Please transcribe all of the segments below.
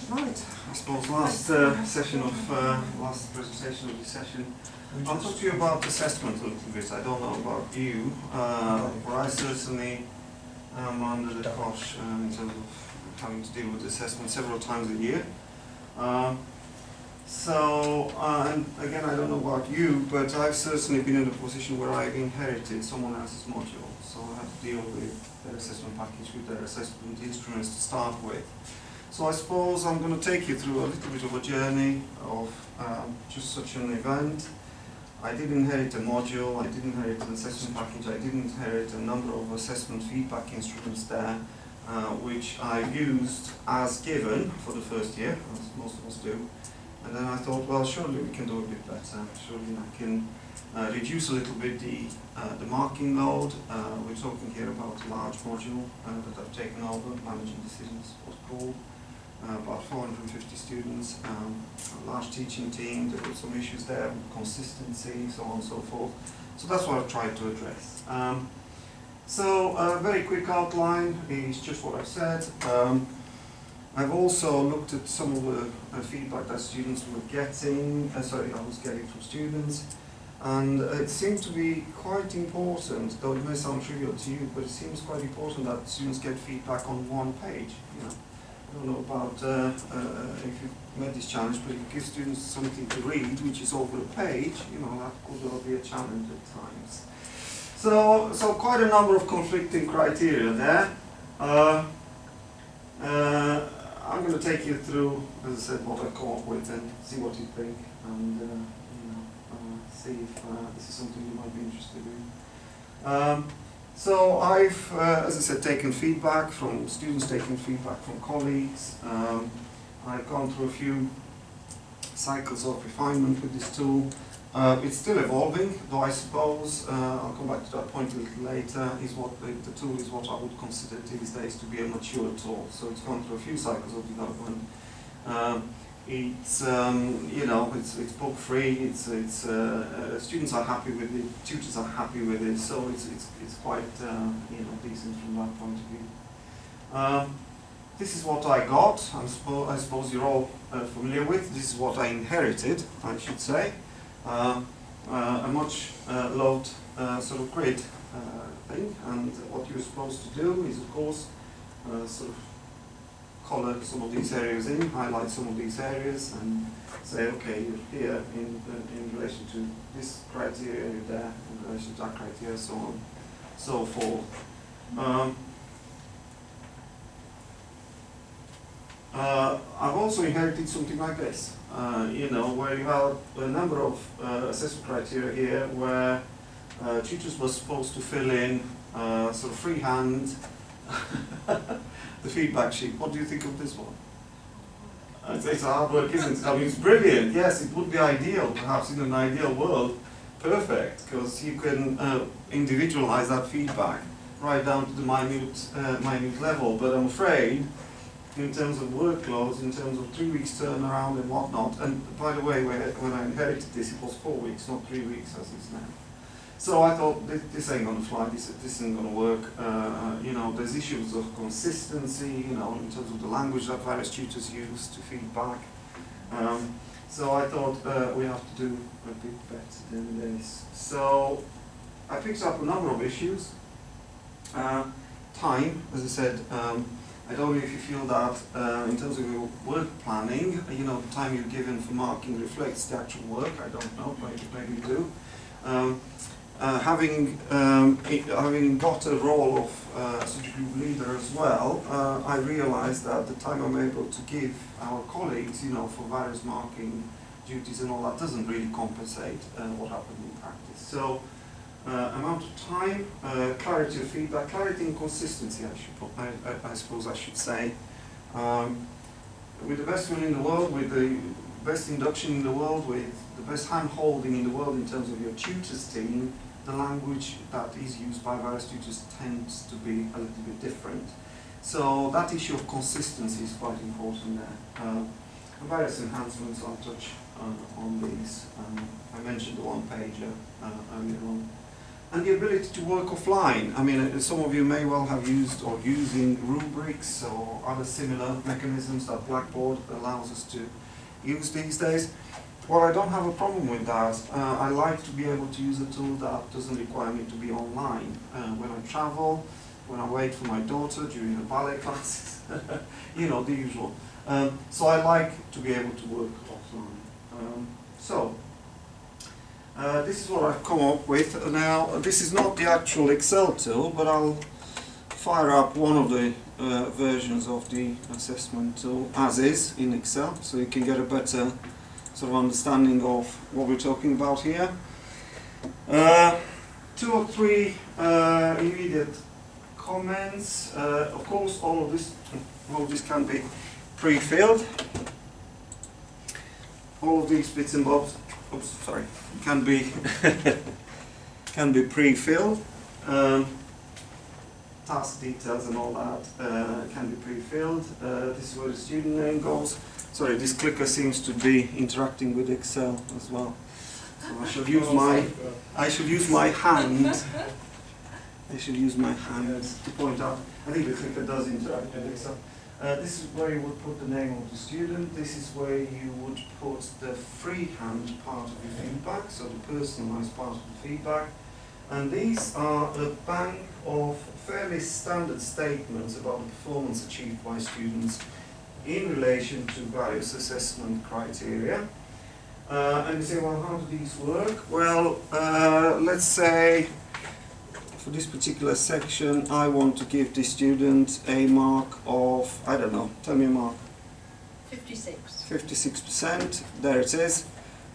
Right, I suppose last last presentation of this session, I'll talk to you about assessment a little bit. I don't know about you, but I certainly am under the cosh in terms of having to deal with assessment several times a year. And again, I don't know about you, but I've certainly been in a position where I've inherited someone else's module, so I have to deal with their assessment package, with their assessment instruments to start with. So I suppose I'm going to take you through a little bit of a journey of just such an event. I did inherit a module, I did inherit an assessment package, I did inherit a number of assessment feedback instruments there, which I used as given for the first year, as most of us do. And then I thought, well, surely we can do a bit better. Surely I can reduce a little bit the marking load. We're talking here about a large module that I've taken over, managing decisions, what's called. About 450 students, a large teaching team. There were some issues there with consistency, so on and so forth. So that's what I've tried to address. So a very quick outline is just what I've said. I've also looked at some of the feedback that students were getting, I was getting from students, and it seemed to be quite important, though it may sound trivial to you, but it seems quite important that students get feedback on one page. You know, I don't know about if you've met this challenge, but if you give students something to read, which is over a page, you know, that could well be a challenge at times. So quite a number of conflicting criteria there. I'm going to take you through, as I said, what I've come up with and see what you think, and see if this is something you might be interested in. So I've, as I said, taken feedback from students, taken feedback from colleagues. I've gone through a few cycles of refinement with this tool. It's still evolving, though I suppose, I'll come back to that point a little later, is what the tool is what I would consider these days to be a mature tool. So it's gone through a few cycles of development. It's it's book free. It's students are happy with it, tutors are happy with it. So it's quite decent from that point of view. This is what I got. I suppose you're all familiar with. This is what I inherited, I should say. A much loved sort of grid thing, and what you're supposed to do is, of course, sort of colour some of these areas in, highlight some of these areas, and say, okay, you're here in relation to this criteria, you're there in relation to that criteria, so on, so forth. I've also inherited something like this, where you have a number of assessment criteria here where tutors were supposed to fill in sort of freehand the feedback sheet. What do you think of this one? It's hard work, isn't it? I mean, it's brilliant. Yes, it would be ideal, perhaps in an ideal world, perfect, because you can individualize that feedback right down to the minute level. But I'm afraid, in terms of workloads, in terms of 3 weeks turnaround and whatnot, and by the way, when I inherited this, it was 4 weeks, not 3 weeks as it's now. So I thought, this ain't going to fly, this isn't going to work. There's issues of consistency, in terms of the language that various tutors use to feedback. So I thought we have to do a bit better than this. So I picked up a number of issues. Time, as I said, I don't know if you feel that in terms of your work planning, the time you're given for marking reflects the actual work. I don't know, maybe you do. Having got a role of such a group leader as well, I realised that the time I'm able to give our colleagues, for various marking duties and all that, doesn't really compensate what happened in practice. So, amount of time, clarity of feedback, clarity and consistency, I suppose I should say. With the best will in the world, with the best induction in the world, with the best hand-holding in the world in terms of your tutors team, the language that is used by various tutors tends to be a little bit different. So that issue of consistency is quite important there. And various enhancements, I'll touch on these. I mentioned the one-pager earlier on. And the ability to work offline. I mean, some of you may well have used or using rubrics or other similar mechanisms that Blackboard allows us to use these days. Well, I don't have a problem with that. I like to be able to use a tool that doesn't require me to be online. When I travel, when I wait for my daughter during the ballet classes, you know, the usual. So I like to be able to work offline. This is what I've come up with. Now, this is not the actual Excel tool, but I'll fire up one of the versions of the assessment tool as is in Excel, so you can get a better sort of understanding of what we're talking about here. 2 or 3 immediate comments. Of course, all of this can be pre-filled. All of these bits and bobs, can be can be pre-filled. Task details and all that can be pre-filled. This is where the student name goes. Sorry, this clicker seems to be interacting with Excel as well. So I should use my hand. I should use my hand to point out. I think the clicker does interact with Excel. This is where you would put the name of the student. This is where you would put the freehand part of your feedback, so the personalised part of the feedback. And these are a bank of fairly standard statements about the performance achieved by students in relation to various assessment criteria. And you say, well, how do these work? Well, let's say for this particular section, I want to give the student a mark of, I don't know, tell me a mark. 56. 56%, there it is.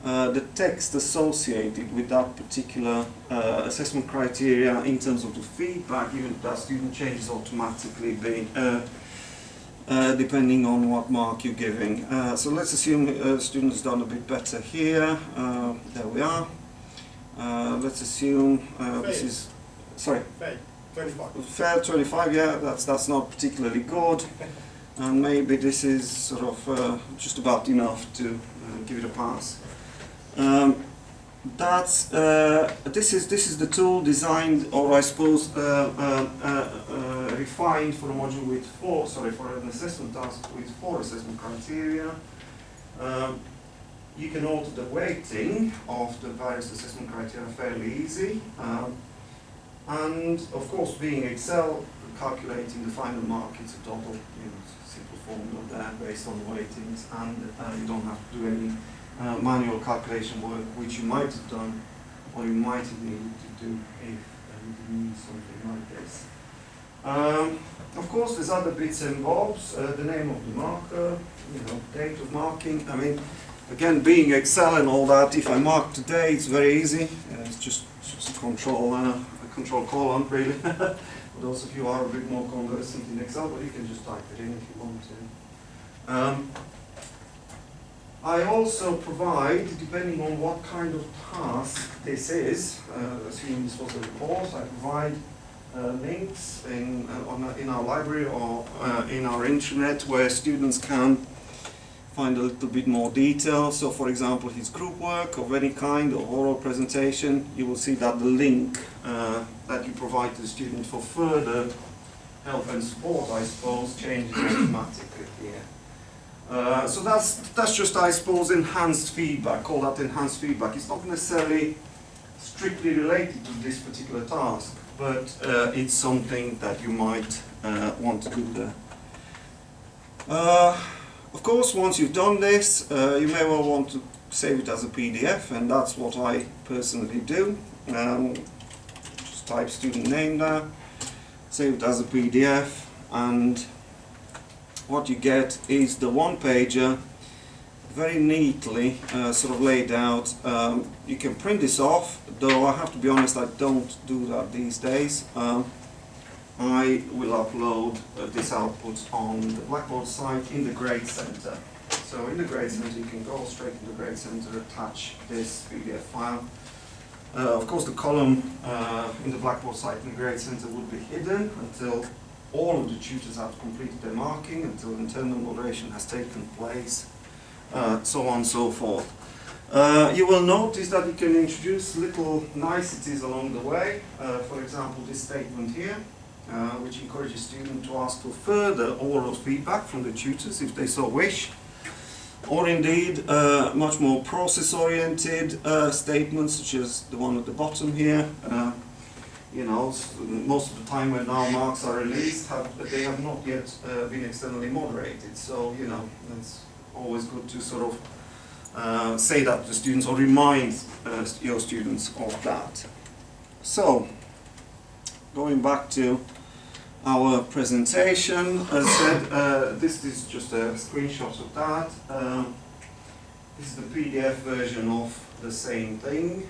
The text associated with that particular assessment criteria in terms of the feedback, even if that student changes automatically depending on what mark you're giving. So let's assume the student has done a bit better here. There we are. Let's assume this is, sorry? Fail, 25. Fail 25, yeah, that's not particularly good. And maybe this is sort of just about enough to give it a pass. This is the tool designed, or I suppose refined for a module with for an assessment task with 4 assessment criteria. You can alter the weighting of the various assessment criteria fairly easy. And of course, being Excel, calculating the final mark, it's a double, simple formula there based on weightings, and you don't have to do any manual calculation work, which you might have done, or you might have needed to do if you didn't use something like this. Of course, there's other bits and bobs, the name of the marker, date of marking. I mean, again, being Excel and all that, if I mark today, it's very easy. It's just a control column, really. For those of you who are a bit more conversant in Excel, but you can just type it in if you want to. I also provide, depending on what kind of task this is, assuming this was a report, I provide links in our library or in our intranet where students can find a little bit more detail. So for example, his group work of any kind or oral presentation, you will see that the link that you provide to the student for further help and support, I suppose, changes automatically here. So that's just, I suppose, enhanced feedback. Call that enhanced feedback. It's not necessarily strictly related to this particular task, but it's something that you might want to do there. Of course, once you've done this, you may well want to save it as a PDF, and that's what I personally do. Just type student name there, save it as a PDF, and what you get is the one-pager, very neatly sort of laid out. You can print this off, though I have to be honest, I don't do that these days. I will upload this output on the Blackboard site in the Grade Center. So in the Grade Center, you can go straight to the Grade Center, attach this PDF file. Of course, the column in the Blackboard site in the Grade Center would be hidden until all of the tutors have completed their marking, until internal moderation has taken place, so on and so forth. You will notice that you can introduce little niceties along the way. For example, this statement here, which encourages students to ask for further oral feedback from the tutors if they so wish. Or indeed, much more process-oriented statements, such as the one at the bottom here. You know, most of the time when now marks are released, they have not yet been externally moderated. So, you know, it's always good to sort of say that to students or remind your students of that. So, going back to our presentation, as I said, this is just a screenshot of that. This is the PDF version of the same thing.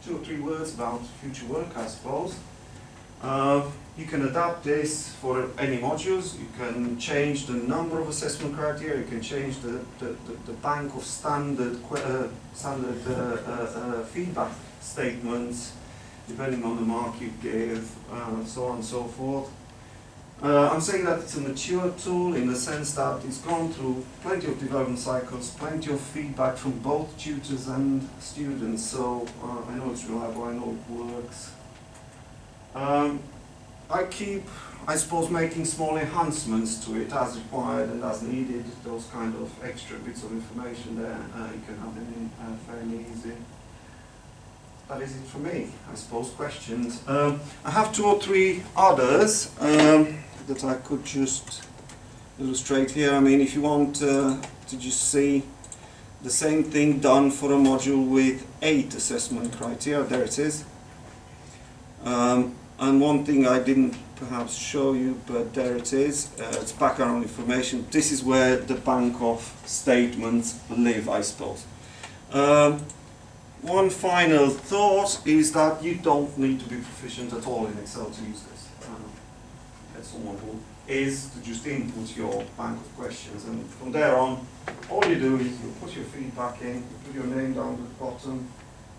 2 or 3 words about future work, I suppose. You can adapt this for any modules. You can change the number of assessment criteria. You can change the bank of standard feedback statements, depending on the mark you give, so on and so forth. I'm saying that it's a mature tool in the sense that it's gone through plenty of development cycles, plenty of feedback from both tutors and students, so I know it's reliable, I know it works. I keep, I suppose, making small enhancements to it as required and as needed. Those kind of extra bits of information there, you can have them in fairly easy. That is it for me, I suppose. Questions? I have 2 or 3 others that I could just illustrate here. I mean, if you want to just see the same thing done for a module with 8 assessment criteria, there it is. And one thing I didn't perhaps show you, but there it is. It's background information. This is where the bank of statements live, I suppose. One final thought is that you don't need to be proficient at all in Excel to use this. Get someone who is to just input your bank of questions, and from there on, all you do is you put your feedback in, you put your name down at the bottom,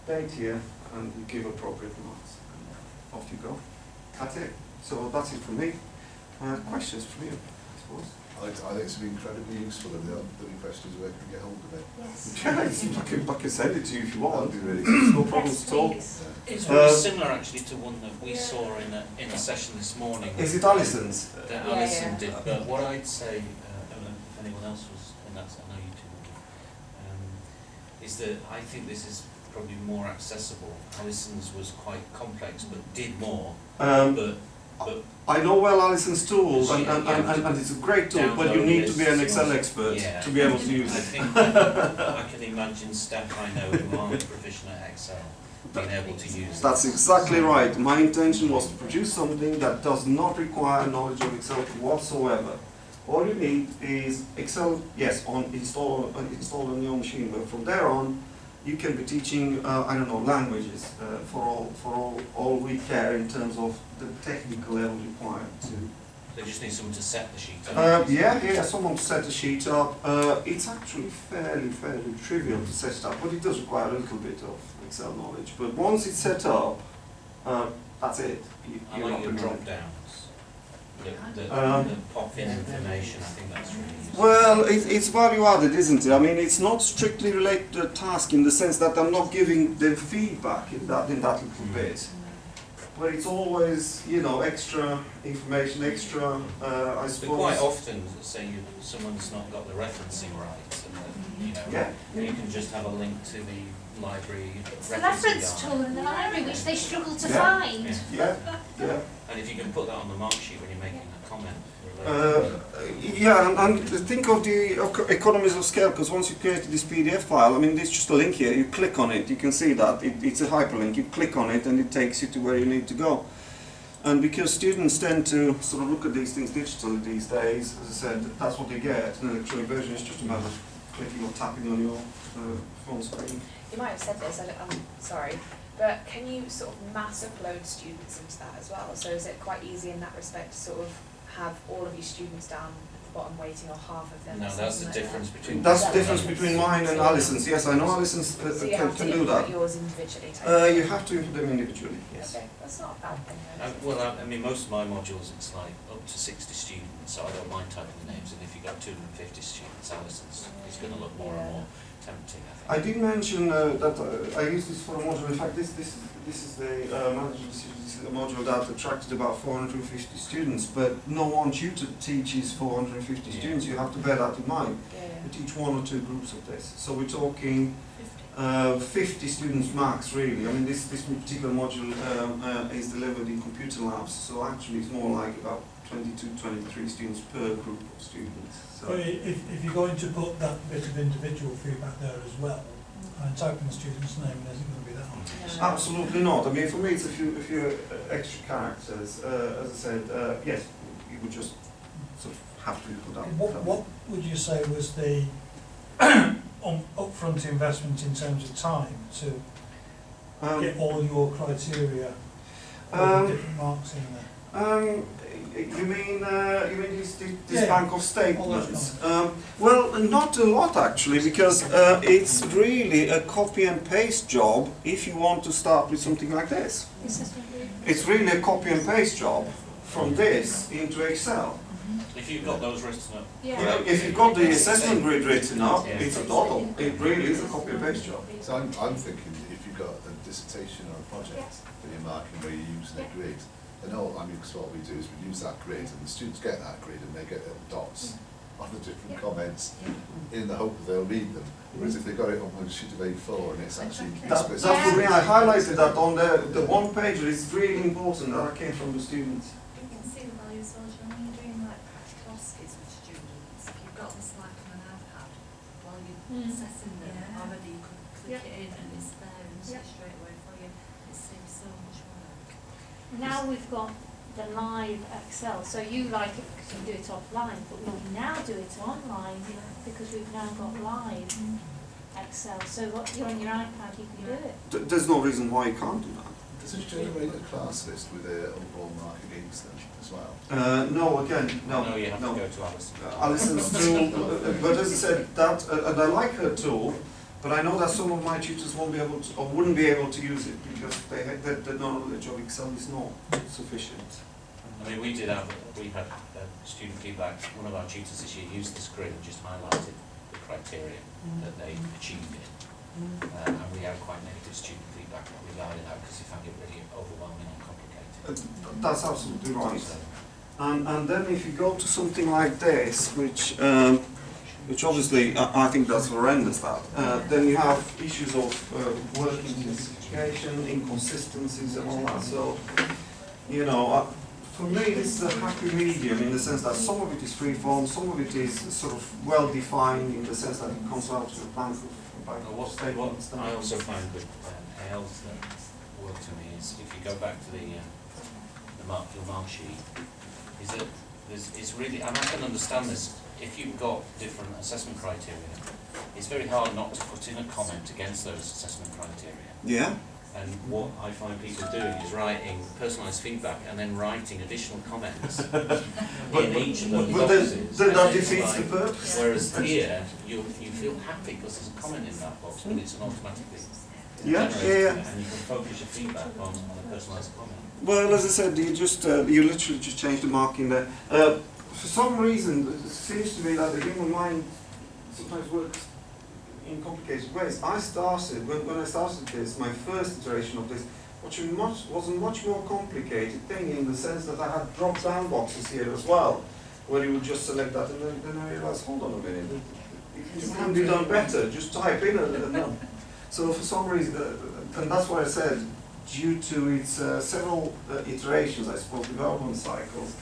date here, and you give appropriate marks. And off you go. That's it. So that's it from me. Questions from you, I suppose. I think it's been incredibly useful, and the only questions where can we get hold of it. Yes. Yeah, I can send it to you if you want. That'd be really good. No problems at all. Yes, It's very similar actually to one that we Yeah. saw in a session this morning Is it Alison's? that Yeah, Alison yeah. did. But what I'd say, I don't know if anyone else was in that, I know you two were, is that I think this is probably more accessible. Alison's was quite complex, but did more. But I know well Alison's tool, and it's a great tool, but you need to be an Excel expert Yeah. to be able to use I it. think I can imagine staff I know who aren't proficient at Excel being able to use it. That's exactly right. My intention was to produce something that does not require knowledge of Excel whatsoever. All you need is Excel, yes, installed on your machine, but from there on, you can be teaching, I don't know, languages for all we care in terms of the technical level required to. They just need someone to set the sheet up. Yeah, someone to set the sheet up. It's actually fairly trivial to set it up, but it does require a little bit of Excel knowledge. But once it's set up, that's it. I You're like up your and running. drop downs. The pop-in information, I think that's really useful. Well, it's value added, isn't it? I mean, it's not strictly related to the task in the sense that I'm not giving them feedback in that little bit. But it's always, you know, extra information, extra, I But suppose. quite often, say someone's not got the referencing right, and you know, Yeah. you can just have a link to the library It's the referencing reference guide. tool in the library which they struggle to Yeah. find. Yeah. Yeah. And if you can put that on the mark sheet when you're making a comment. Yeah, and think of the economies of scale, because once you create this PDF file, I mean, there's just a link here, you click on it, you can see that, it's a hyperlink, you click on it and it takes you to where you need to go. And because students tend to sort of look at these things digitally these days, as I said, that's what they get. An electronic version is just a matter of clicking or tapping on your phone screen. You might have said this, I'm sorry, but can you sort of mass upload students into that as well? So is it quite easy in that respect to sort of have all of your students down at the bottom waiting, or half of them? No, or that's the something like difference that? between. That's the difference between mine and Alison's. Yes, I know Alison's So you have can to do input that. yours individually. Type You have to input them individually, yes. Okay, that's not a bad thing. though, is it? Well, I mean, most of my modules, it's like up to 60 students, so I don't mind typing the names, and if you've got 250 students, Alison's is going to look more and more. tempting, I think. I did mention that I used this for a module. In fact, this is the management decision. This is a module that attracted about 450 students, but no one tutor teaches 450 Yeah. students. You have to bear that in mind. Yeah, We teach one or two groups of this. So we're talking 50. 50 students max, really. I mean, this particular module is delivered in computer labs, so actually it's more like about 22, 23 students per group of students. So So if you're going to put that bit of individual feedback there as well, and type in the student's name, then is it going to be that one? No. absolutely not. I mean, for me, it's a few extra characters. As I said, yes, you would just sort of have to put that. What would you say was the upfront investment in terms of time to get all your criteria, all Um, the different marks in there? You mean this Yeah, bank of all statements? those Well, not a lot actually, because it's really a copy and paste job if you want to start with something like this. It's really a copy and paste job from this into Excel. If you've got those written up. If you've got the assessment grid written up, Yeah. it's a doddle. It really is a copy and paste job. So I'm thinking if you've got a dissertation or a project that you're marking where you're using a grid, then because what we do is we use that grid and the students get that grid and they get little dots on the different comments in the hope that they'll read them. Whereas if they got it on one sheet of A4 and it's actually That's for me. I highlighted that on the one page. It's really important that I came from the students. You can see the value as well, when you're doing like practical skills with students, if you've got this like on an iPad, while you're assessing them already, you can click it in and it's there and it's straight away for you. It saves so much work. Now we've got the live Excel, so you like it because you do it offline, but we now do it online because we've now got live Excel. So what you're on your iPad, you can do it. There's no reason why you can't do that. Does it generate a class list with a overall mark against them as well? No, again, no. No, you have no. to go to Alison. Alison's tool, but as I said, that, and I like her tool, but I know that some of my tutors won't be able to, or wouldn't be able to use it because the knowledge of Excel is not sufficient. I mean, we had student feedback. One of our tutors this year used this grid and just highlighted the criteria that they achieved it. And we had quite negative student feedback regarding that because he found it really overwhelming and complicated. That's absolutely right. So, And then if you go to something like this, which obviously I think that's horrendous, then you have issues of working classification, inconsistencies and all that. So, you know, for me this is a happy medium in the sense that some of it is free form, some of it is sort of well defined in the sense that it comes out of a bank of what statements. I also find with ALs that work for me is if you go back to your mark sheet, is that it's really, and I can understand this, if you've got different assessment criteria, it's very hard not to put in a comment against those assessment criteria. Yeah. And what I find people doing is writing personalised feedback and then writing additional comments in each of those But boxes. then that And it's defeats the like- purpose. Whereas here, you feel happy because there's a comment in that box, but it's an automatically generated, and you can focus your feedback on a personalised comment. Well, as I said, you literally just change the mark in there. For some reason, it seems to me that the human mind sometimes works in complicated ways. When I started this, my first iteration of this, was a much more complicated thing in the sense that I had drop-down boxes here as well, where you would just select that, and then I realised, hold on a minute, it can be done better. Just type in a no. So for some reason, and that's why I said, due to its several iterations, I suppose, development cycles,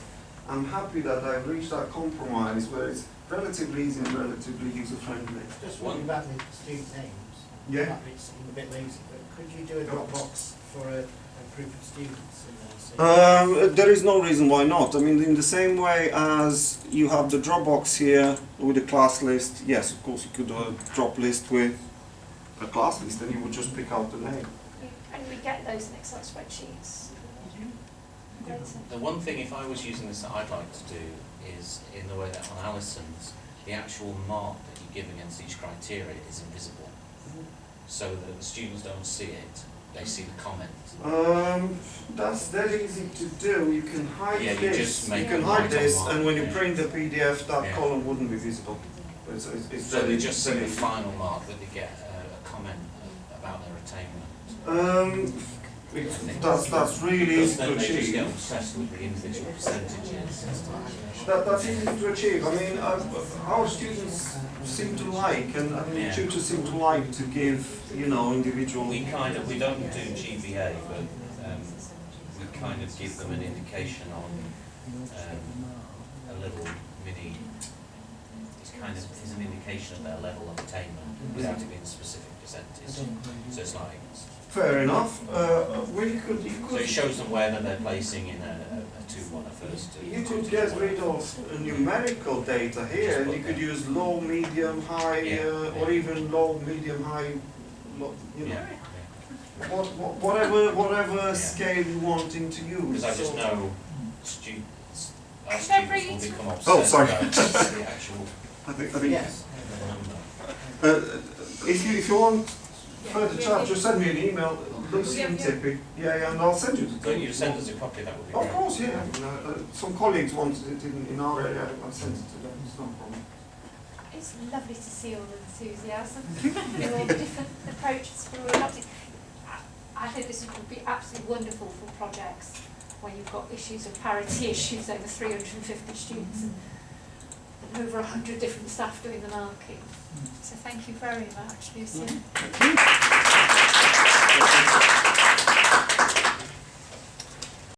I'm happy that I've reached that compromise where it's relatively easy and relatively user-friendly. Just one about the student names. Yeah. That bit's a bit lazy, but could you do a Dropbox for a group of students in there? So There is no reason why not. I mean, in the same way as you have the Dropbox here with a class list, yes, of course, you could do a drop list with a class list, and you would just pick out the name. And we get those in Excel spreadsheets. Later. The one thing, if I was using this, that I'd like to do is, in the way that on Alison's, the actual mark that you give against each criteria is invisible, so that the students don't see it, they see the comment. That's dead easy to do. You can hide Yeah, you this. just make You can a hide mark on this, mark, and when you yeah. print the PDF, that Yeah. column wouldn't be visible. It's So very- they just see the very- final mark, that they get a comment about their attainment. That's really easy Because to then they just get achieve. obsessed with the individual percentages. That's easy to achieve. I mean, our students seem to like, and Yeah. tutors seem to like to give, individual. We don't do GBA, but we kind of give them an indication on a little mini, it's an indication of their level of attainment without it being a specific percentage. So it's like, Fair enough. You so it shows them where they're placing in a 2-1, a first. You could get rid of numerical data here, and you could use low, medium, high, Yeah. or even low, medium, high, Yeah, whatever Yeah. scale you wanting to use. because I just So- know students, our Could I bring students will you become obsessed Oh, sorry. about the actual I think Yes. number. if you want further chat, just send me an email, Lucian Tipi. Yeah, and I'll send you the. Could you send us a copy, that would be great. Of course, yeah. Some colleagues wanted it in our area. I sent it to them. It's no problem. It's lovely to see all the enthusiasm, all the different approaches for adopting. I think this would be absolutely wonderful for projects when you've got issues of parity issues over 350 students and over 100 different staff doing the marking. So thank you very much, Lucian. Thank you.